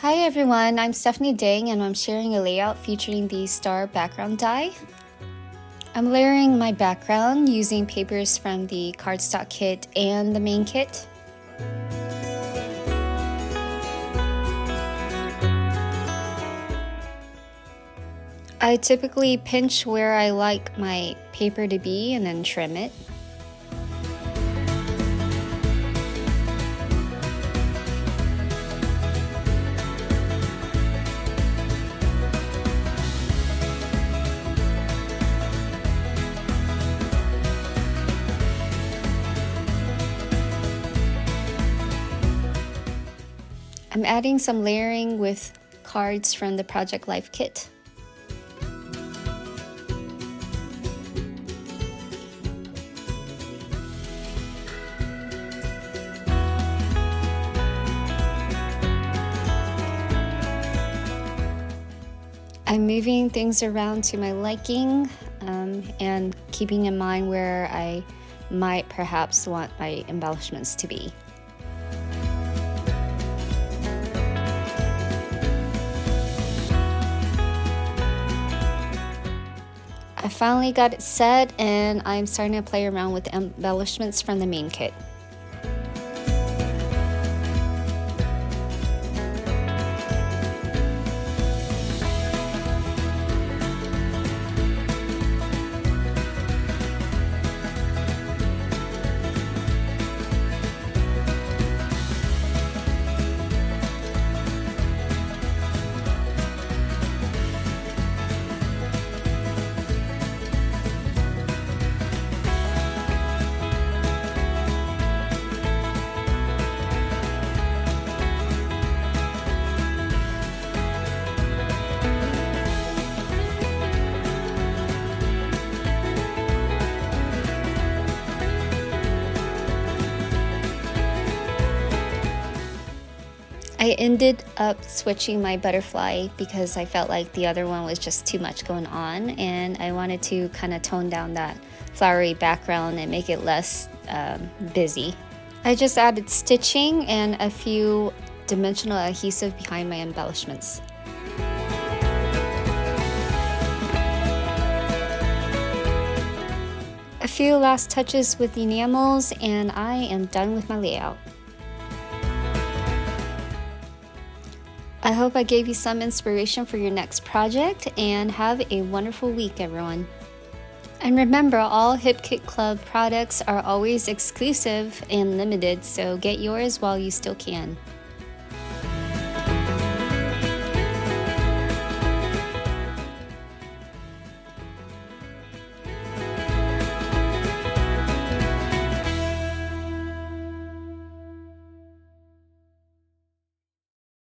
Hi everyone, I'm Stephanie Dang and I'm sharing a layout featuring the star background die. I'm layering my background using papers from the Cardstock Kit and the main kit. I typically pinch where I like my paper to be and then trim it. I'm adding some layering with cards from the Project Life kit. I'm moving things around to my liking and keeping in mind where I might perhaps want my embellishments to be. I finally got it set and I'm starting to play around with the embellishments from the main kit. I ended up switching my butterfly because I felt like the other one was just too much going on and I wanted to kind of tone down that flowery background and make it less busy. I just added stitching and a few dimensional adhesive behind my embellishments. A few last touches with enamels and I am done with my layout. I hope I gave you some inspiration for your next project and have a wonderful week, everyone. And remember, all Hip Kit Club products are always exclusive and limited, so get yours while you still can.